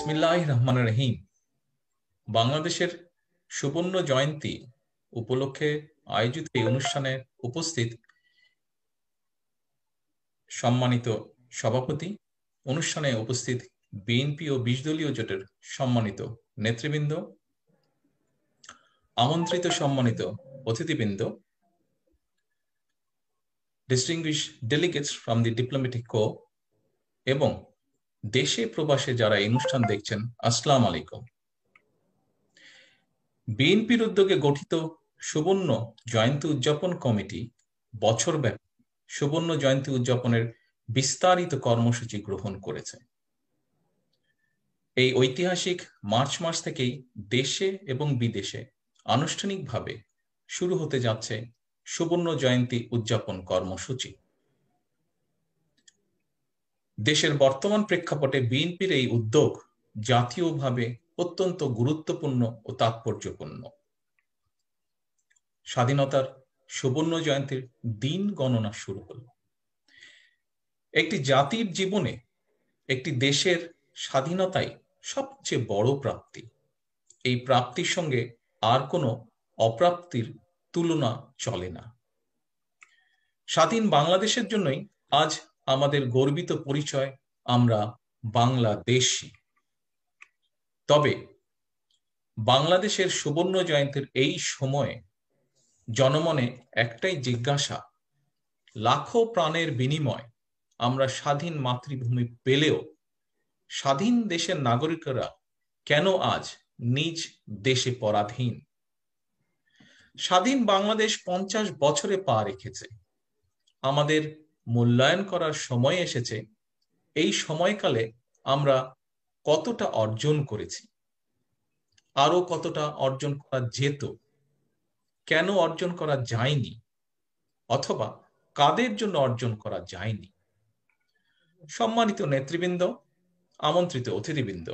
বিসমিল্লাহির রহমানির রহিম। বাংলাদেশের সুবর্ণ জয়ন্তী উপলক্ষে আয়োজিত এই অনুষ্ঠানে উপস্থিত সম্মানিত সভাপতি, অনুষ্ঠানে উপস্থিত বিএনপি ও ২০ দলীয় জোটের সম্মানিত নেতৃবৃন্দ, আমন্ত্রিত সম্মানিত অতিথিবৃন্দ, distinguished delegates from the diplomatic core এবং দেশে প্রবাসে যারা এই অনুষ্ঠান দেখছেন, আসসালামু আলাইকুম। বিএনপির উদ্যোগে গঠিত সুবর্ণ জয়ন্তী উদযাপন কমিটি বছরব্যাপী সুবর্ণ জয়ন্তী উদযাপনের বিস্তারিত কর্মসূচি গ্রহণ করেছে। এই ঐতিহাসিক মার্চ মাস থেকেই দেশে এবং বিদেশে আনুষ্ঠানিকভাবে শুরু হতে যাচ্ছে সুবর্ণ জয়ন্তী উদযাপন কর্মসূচি। দেশের বর্তমান প্রেক্ষাপটে বিএনপির এই উদ্যোগ জাতীয়ভাবে অত্যন্ত গুরুত্বপূর্ণ ও তাৎপর্যপূর্ণ। স্বাধীনতার সুবর্ণ জয়ন্তীর দিন গণনা শুরু হল। একটি জাতির জীবনে একটি দেশের স্বাধীনতাই সবচেয়ে বড় প্রাপ্তি। এই প্রাপ্তির সঙ্গে আর কোনো অপ্রাপ্তির তুলনা চলে না। স্বাধীন বাংলাদেশের জন্যই আজ আমাদের গর্বিত পরিচয়, আমরা বাংলাদেশী। তবে বাংলাদেশের সুবর্ণ জয়ন্তীর এই সময়ে জনমনে একটাই জিজ্ঞাসা, লাখো প্রাণের বিনিময় আমরা স্বাধীন মাতৃভূমি পেলেও স্বাধীন দেশের নাগরিকরা কেন আজ নিজ দেশে পরাধীন? স্বাধীন বাংলাদেশ 50 বছরে পা রেখেছে। আমাদের মূল্যায়ন করার সময় এসেছে। এই সময়কালে আমরা কতটা অর্জন করেছি, আরো কতটা অর্জন করা যেত, কেন অর্জন করা যায়নি, অথবা কাদের জন্য অর্জন করা যায়নি। সম্মানিত নেতৃবৃন্দ, আমন্ত্রিত অতিথিবৃন্দ,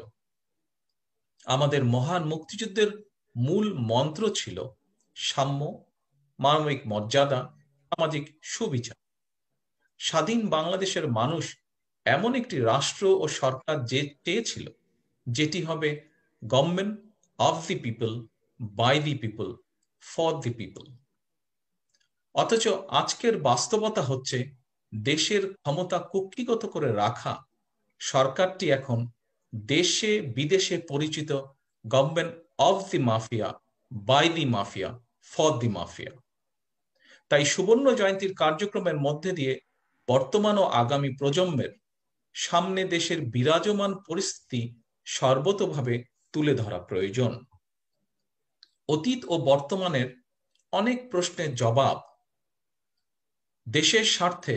আমাদের মহান মুক্তিযুদ্ধের মূল মন্ত্র ছিল সাম্য, মানবিক মর্যাদা, সামাজিক সুবিচার। স্বাধীন বাংলাদেশের মানুষ এমন একটি রাষ্ট্র ও সরকার চেয়েছিল যেটি হবে government of the people, by the people, for the people. অথচ আজকের বাস্তবতা হচ্ছে দেশের ক্ষমতা কুক্ষিগত করে রাখা সরকারটি এখন দেশে বিদেশে পরিচিত government of the mafia, by the mafia, for the mafia. তাই সুবর্ণ জয়ন্তীর কার্যক্রমের মধ্যে দিয়ে বর্তমান ও আগামী প্রজন্মের সামনে দেশের বিরাজমান পরিস্থিতি সর্বতোভাবে তুলে ধরা প্রয়োজন। অতীত ও বর্তমানের অনেক প্রশ্নের জবাব দেশের স্বার্থে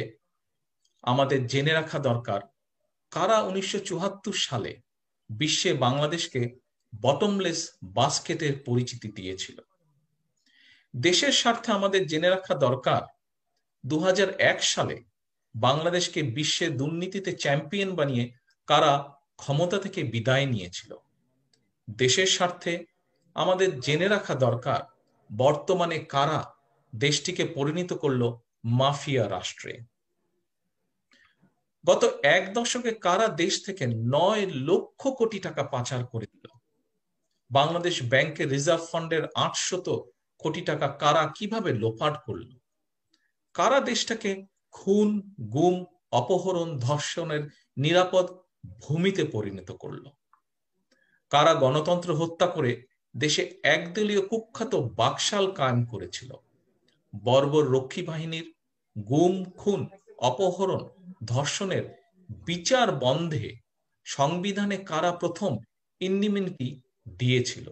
আমাদের জেনে রাখা দরকার, কারা 1974 সালে বিশ্বে বাংলাদেশকে বটমলেস বাস্কেটের পরিচিতি দিয়েছিল। দেশের স্বার্থে আমাদের জেনে রাখা দরকার 2001 সালে বাংলাদেশকে বিশ্বে দুর্নীতিতে চ্যাম্পিয়ন বানিয়ে কারা ক্ষমতা থেকে বিদায় নিয়েছিল। দেশের স্বার্থে আমাদের জেনে রাখা দরকার বর্তমানে কারা দেশটিকে পরিণত করলো মাফিয়া রাষ্ট্রে। গত 1 দশকে কারা দেশ থেকে 9 লক্ষ কোটি টাকা পাচার করে দিল। বাংলাদেশ ব্যাংকের রিজার্ভ ফান্ডের 800 কোটি টাকা কারা কিভাবে লোপাট করল। কারা দেশটাকে খুন, গুম, অপহরণ, ধর্ষণের নিরাপদ ভূমিতে পরিণত করল। কারা গণতন্ত্র হত্যা করে দেশে একদলীয় কুখ্যাত বাকশাল কায়েম করেছিল। বর্বর রক্ষী বাহিনীর গুম, খুন, অপহরণ, ধর্ষণের বিচার বন্ধে সংবিধানে কারা প্রথম ইন্ডিমনিটি দিয়েছিল।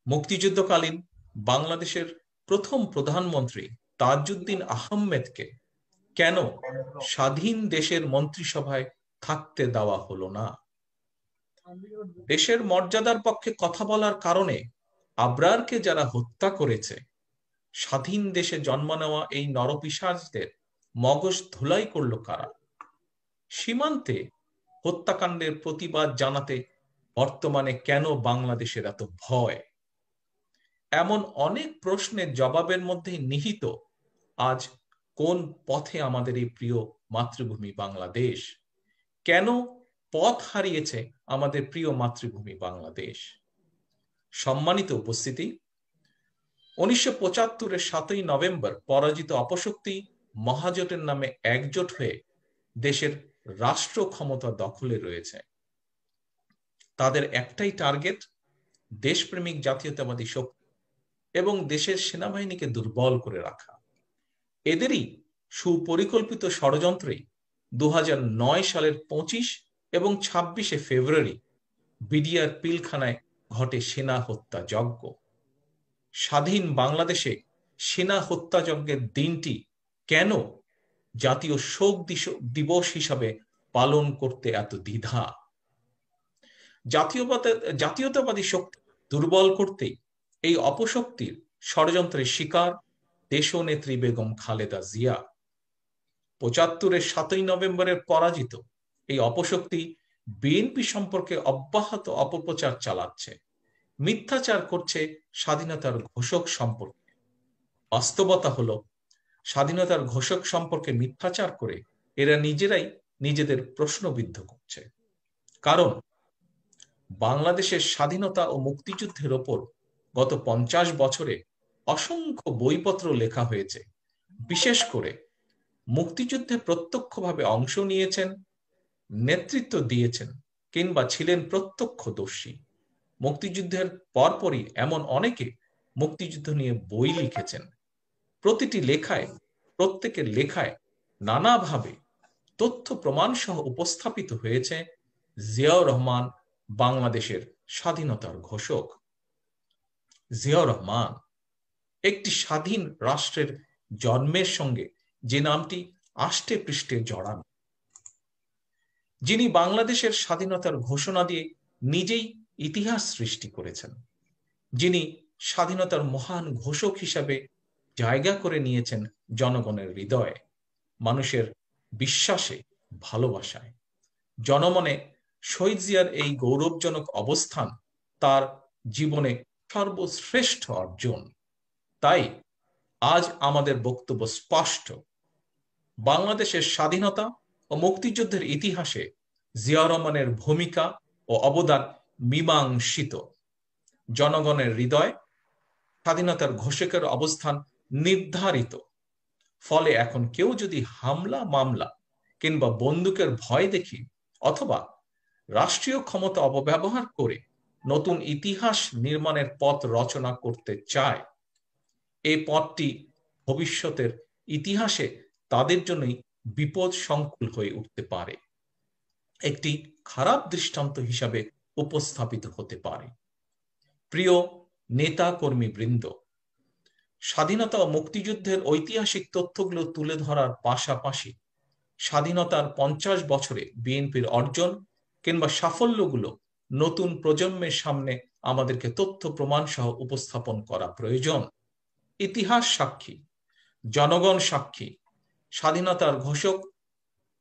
মুক্তিযুদ্ধকালীন বাংলাদেশের প্রথম প্রধানমন্ত্রী তাজউদ্দিন আহমেদকে কেন স্বাধীন দেশের মন্ত্রিসভায় থাকতে দেওয়া হলো না? দেশের মর্যাদার পক্ষে কথা বলার কারণে আবরারকে যারা হত্যা করেছে, স্বাধীন দেশে জন্ম নেওয়া এই নরপিশাচদের মগজ ধুলাই করলো কারা? সীমান্তে হত্যাকাণ্ডের প্রতিবাদ জানাতে বর্তমানে কেন বাংলাদেশের এত ভয়? এমন অনেক প্রশ্নের জবাবের মধ্যে নিহিত আজ কোন পথে আমাদের এই প্রিয় মাতৃভূমি বাংলাদেশ। কেন পথ হারিয়েছে আমাদের প্রিয় মাতৃভূমি বাংলাদেশ। সম্মানিত উপস্থিতি, 1975-এর 7ই নভেম্বর পরাজিত অপশক্তি মহাজোটের নামে একজোট হয়ে দেশের রাষ্ট্র ক্ষমতা দখলে রয়েছে। তাদের একটাই টার্গেট, দেশপ্রেমিক জাতীয়তাবাদী শক্তি এবং দেশের সেনাবাহিনীকে দুর্বল করে রাখা। এদেরই সুপরিকল্পিত ষড়যন্ত্রেই 2009 সালের 25 এবং 26শে ফেব্রুয়ারি বিডিআর পিলখানায় ঘটে সেনা হত্যাযজ্ঞ। স্বাধীন বাংলাদেশে সেনা হত্যাযজ্ঞের দিনটি কেন জাতীয় শোক দিবস হিসাবে পালন করতে এত দ্বিধা? জাতীয়তাবাদী শক্তি দুর্বল করতেই এই অপশক্তির ষড়যন্ত্রের শিকার দেশনেত্রী বেগম খালেদা জিয়া। 75-এর 7ই নভেম্বরের পরাজিত এই অপশক্তি বিএনপি সম্পর্কে অব্যাহত অপপ্রচার চালাচ্ছে, মিথ্যাচার করছে স্বাধীনতার ঘোষক সম্পর্কে। বাস্তবতা হলো, স্বাধীনতার ঘোষক সম্পর্কে মিথ্যাচার করে এরা নিজেরাই নিজেদের প্রশ্নবিদ্ধ করছে। কারণ বাংলাদেশের স্বাধীনতা ও মুক্তিযুদ্ধের ওপর গত 50 বছরে অসংখ্য বইপত্র লেখা হয়েছে। বিশেষ করে মুক্তিযুদ্ধে প্রত্যক্ষভাবে অংশ নিয়েছেন, নেতৃত্ব দিয়েছেন কিংবা ছিলেন প্রত্যক্ষদর্শী। মুক্তিযুদ্ধের পরপরই এমন অনেকে মুক্তিযুদ্ধ নিয়ে বই লিখেছেন। প্রত্যেকের লেখায় নানাভাবে তথ্য প্রমাণ সহ উপস্থাপিত হয়েছে জিয়াউর রহমান বাংলাদেশের স্বাধীনতার ঘোষক। জিয়াউর রহমান একটি স্বাধীন রাষ্ট্রের জন্মের সঙ্গে যে নামটি আষ্টে পৃষ্ঠে জড়ানো, যিনি বাংলাদেশের স্বাধীনতার ঘোষণা দিয়ে নিজেই ইতিহাস সৃষ্টি করেছেন, যিনি স্বাধীনতার মহান ঘোষক হিসাবে জায়গা করে নিয়েছেন জনগণের হৃদয়ে, মানুষের বিশ্বাসে, ভালোবাসায়। জনমনে শহীদ জিয়ার এই গৌরবজনক অবস্থান তার জীবনে সর্বশ্রেষ্ঠ অর্জন। তাই আজ আমাদের বক্তব্য স্পষ্ট, বাংলাদেশের স্বাধীনতা ও মুক্তিযুদ্ধের ইতিহাসে জিয়াউর রহমানের ভূমিকা ও অবদান মীমাংসিত। জনগণের হৃদয় স্বাধীনতার ঘোষকের অবস্থান নির্ধারিত। ফলে এখন কেউ যদি হামলা মামলা কিংবা বন্দুকের ভয় দেখি অথবা রাষ্ট্রীয় ক্ষমতা অপব্যবহার করে নতুন ইতিহাস নির্মাণের পথ রচনা করতে চায়, এই পথটি ভবিষ্যতের ইতিহাসে তাদের জন্যই বিপদ সংকুল হয়ে উঠতে পারে, একটি খারাপ দৃষ্টান্ত হিসাবে উপস্থাপিত হতে পারে। প্রিয় নেতা কর্মী বৃন্দ, স্বাধীনতা ও মুক্তিযুদ্ধের ঐতিহাসিক তথ্যগুলো তুলে ধরার পাশাপাশি স্বাধীনতার 50 বছরে বিএনপির অর্জন কিংবা সাফল্যগুলো নতুন প্রজন্মের সামনে আমাদেরকে তথ্য প্রমাণ সহ উপস্থাপন করা প্রয়োজন। ইতিহাস সাক্ষী, জনগণ সাক্ষী, স্বাধীনতার ঘোষক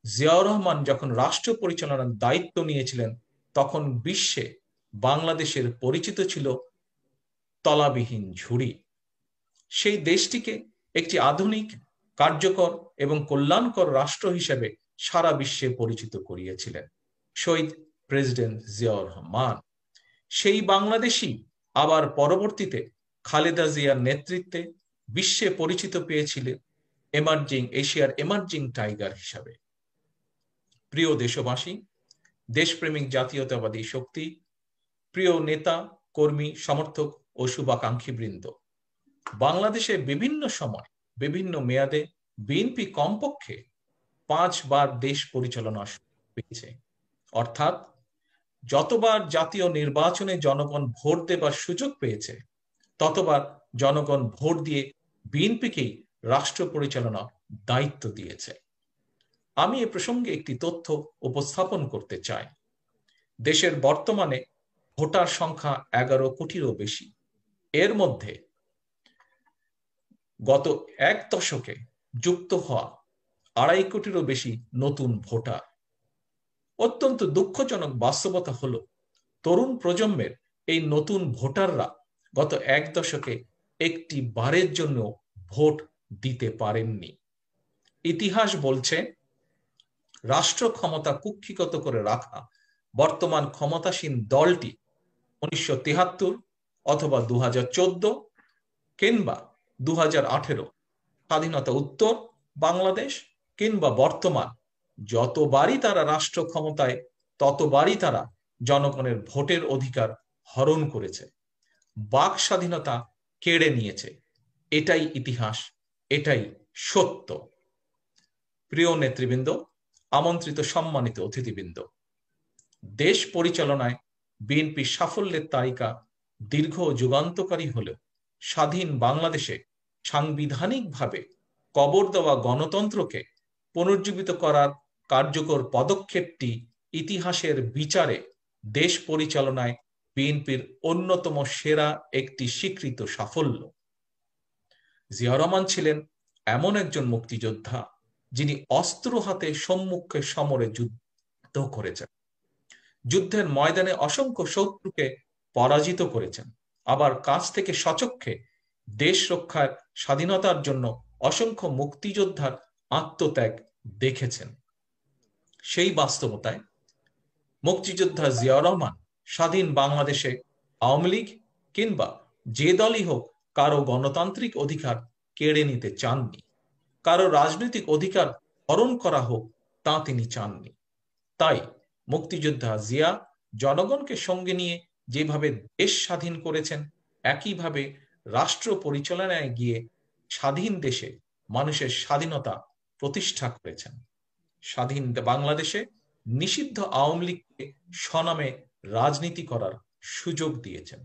জিয়াউর রহমান যখন রাষ্ট্র পরিচালনার দায়িত্ব নিয়েছিলেন তখন বিশ্বে বাংলাদেশের পরিচিত ছিল তলাবিহীন ঝুড়ি। সেই দেশটিকে একটি আধুনিক, কার্যকর এবং কল্যাণকর রাষ্ট্র হিসেবে সারা বিশ্বে পরিচিত করিয়েছিলেন শহীদ প্রেসিডেন্ট জিয়াউর রহমান। সেই বাংলাদেশই আবার পরবর্তীতে খালেদা জিয়ার নেতৃত্বে বিশ্বে পরিচিত পেয়েছিলেন এশিয়ার এমার্জিং টাইগার হিসাবে। প্রিয় দেশবাসী, দেশপ্রেমিক জাতীয়তাবাদী শক্তি, প্রিয় নেতা কর্মী সমর্থক ও শুভাকাঙ্ক্ষী বৃন্দ, বাংলাদেশে বিভিন্ন সময় বিভিন্ন মেয়াদে বিএনপি কমপক্ষে 5 বার দেশ পরিচালনা পেয়েছে। অর্থাৎ যতবার জাতীয় নির্বাচনে জনগণ ভোট দেবার সুযোগ পেয়েছে ততবার জনগণ ভোট দিয়ে বিএনপিকেই রাষ্ট্র পরিচালনার দায়িত্ব দিয়েছে। আমি এ প্রসঙ্গে একটি তথ্য উপস্থাপন করতে চাই। দেশের বর্তমানে ভোটার সংখ্যা 11 কোটিরও বেশি। এর মধ্যে গত 1 দশকে যুক্ত হওয়া 2.5 কোটিরও বেশি নতুন ভোটার। অত্যন্ত দুঃখজনক বাস্তবতা হলো, তরুণ প্রজন্মের এই নতুন ভোটাররা গত 1 দশকে একটি বারের জন্য ভোট দিতে পারেননি। ইতিহাস বলছে, রাষ্ট্র ক্ষমতা কুক্ষিগত করে রাখা বর্তমান ক্ষমতাসীন দলটি 1973 অথবা 2014 কিংবা 2018 স্বাধীনতা উত্তর বাংলাদেশ কিংবা বর্তমান, যতবারই তারা রাষ্ট্র ক্ষমতায় ততবারই তারা জনগণের ভোটের অধিকার হরণ করেছে, বাক স্বাধীনতা কেড়ে নিয়েছে। এটাই ইতিহাস, এটাই সত্য। প্রিয় নেতৃবৃন্দ, আমন্ত্রিত সম্মানিত অতিথিবৃন্দ, দেশ পরিচালনায় বিএনপির সাফল্যের তালিকা দীর্ঘ ও যুগান্তকারী হলেও স্বাধীন বাংলাদেশে সাংবিধানিকভাবে কবর দেওয়া গণতন্ত্রকে পুনর্জীবিত করার কার্যকর পদক্ষেপটি ইতিহাসের বিচারে দেশ পরিচালনায় বিএনপির অন্যতম সেরা একটি স্বীকৃত সাফল্য। জিয়া রহমান ছিলেন এমন একজন মুক্তিযোদ্ধা যিনি অস্ত্র হাতে সম্মুখে সমরে যুদ্ধ করেছেন, যুদ্ধের ময়দানে অসংখ্য শত্রুকে পরাজিত করেছেন, আবার কাছ থেকে সচক্ষে দেশ রক্ষার স্বাধীনতার জন্য অসংখ্য মুক্তিযোদ্ধার আত্মত্যাগ দেখেছেন। সেই বাস্তবতায় মুক্তিযোদ্ধা জিয়া রহমান স্বাধীন বাংলাদেশে আওয়ামী লীগ কিংবা যে দলই হোক কারো গণতান্ত্রিক অধিকার কেড়ে নিতে চাননি, কারো রাজনৈতিক অধিকার হরণ করা হোক তা তিনি চাননি। তাই মুক্তিযোদ্ধা জিয়া জনগণকে সঙ্গে নিয়ে যেভাবে দেশ স্বাধীন করেছেন, একইভাবে রাষ্ট্র পরিচালনায় গিয়ে স্বাধীন দেশে মানুষের স্বাধীনতা প্রতিষ্ঠা করেছেন। স্বাধীন বাংলাদেশে নিষিদ্ধ আওয়ামী লীগকে স্বনামে রাজনীতি করার সুযোগ দিয়েছেন।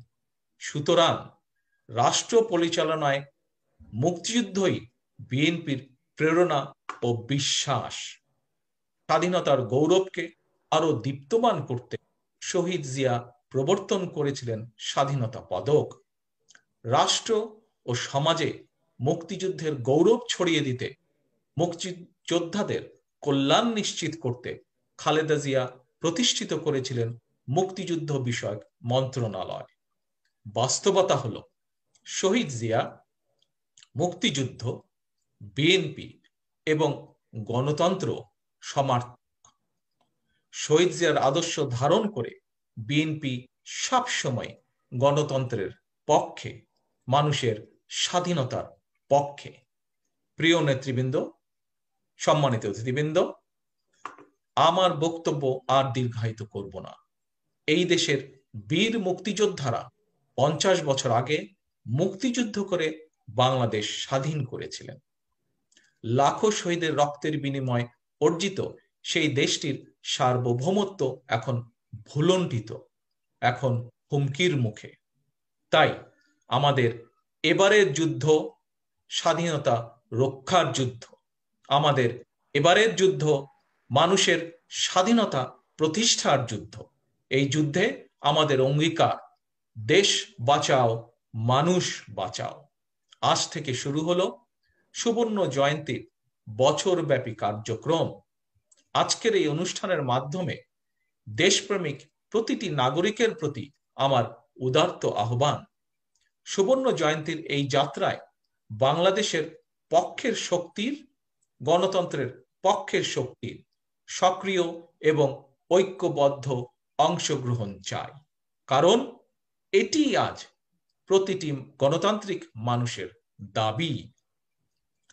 সুতরাং রাষ্ট্র পরিচালনায় মুক্তিযুদ্ধই বিএনপির প্রেরণা ও বিশ্বাস। স্বাধীনতার গৌরবকে আরো দীপ্তমান করতে শহীদ জিয়া প্রবর্তন করেছিলেন স্বাধীনতা পদক। রাষ্ট্র ও সমাজে মুক্তিযুদ্ধের গৌরব ছড়িয়ে দিতে, মুক্তিযোদ্ধাদের কল্যাণ নিশ্চিত করতে খালেদা জিয়া প্রতিষ্ঠিত করেছিলেন মুক্তিযুদ্ধ বিষয়ক মন্ত্রণালয়। বাস্তবতা হলো শহীদ জিয়া মুক্তিযুদ্ধ, বিএনপি এবং গণতন্ত্র সমর্থক। শহীদ জিয়ার আদর্শ ধারণ করে বিএনপি সবসময় গণতন্ত্রের পক্ষে, মানুষের স্বাধীনতার পক্ষে। প্রিয় নেতৃবৃন্দ, সম্মানিত অতিথিবৃন্দ, আমার বক্তব্য আর দীর্ঘায়িত করব না। এই দেশের বীর মুক্তিযোদ্ধারা 50 বছর আগে মুক্তিযুদ্ধ করে বাংলাদেশ স্বাধীন করেছিলেন। লাখো শহীদের রক্তের বিনিময়ে অর্জিত সেই দেশটির সার্বভৌমত্ব এখন ভুলণ্ঠিত, এখন হুমকির মুখে। তাই আমাদের এবারের যুদ্ধ স্বাধীনতা রক্ষার যুদ্ধ, আমাদের এবারের যুদ্ধ মানুষের স্বাধীনতা প্রতিষ্ঠার যুদ্ধ। এই যুদ্ধে আমাদের অঙ্গীকার, দেশ বাঁচাও, মানুষ বাঁচাও। আজ থেকে শুরু হলো সুবর্ণ জয়ন্তীর বছরব্যাপী কার্যক্রম। আজকের এই অনুষ্ঠানের মাধ্যমে দেশপ্রেমিক প্রতিটি নাগরিকের প্রতি আমার উদাত্ত আহ্বান, সুবর্ণ জয়ন্তীর এই যাত্রায় বাংলাদেশের পক্ষের শক্তির, গণতন্ত্রের পক্ষের শক্তির সক্রিয় এবং ঐক্যবদ্ধ অংশগ্রহণ চাই। কারণ এটি আজ প্রতিটি গণতান্ত্রিক মানুষের দাবি।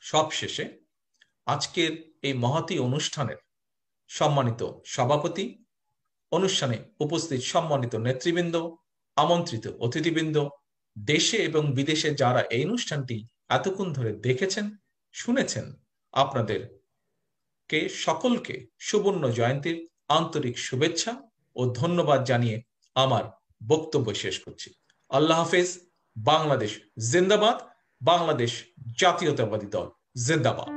সবশেষে আজকের এই মহতী অনুষ্ঠানের সম্মানিত সভাপতি, অনুষ্ঠানে উপস্থিত সম্মানিত নেতৃবৃন্দ, আমন্ত্রিত অতিথিবৃন্দ, দেশে এবং বিদেশে যারা এই অনুষ্ঠানটি এতক্ষণ ধরে দেখেছেন, শুনেছেন, আপনাদেরকে সকলকে সুবর্ণ জয়ন্তীর আন্তরিক শুভেচ্ছা ও ধন্যবাদ জানিয়ে আমার বক্তব্য শেষ করছি। আল্লাহ হাফেজ। বাংলাদেশ জিন্দাবাদ। বাংলাদেশ জাতীয়তাবাদী দল জিন্দাবাদ।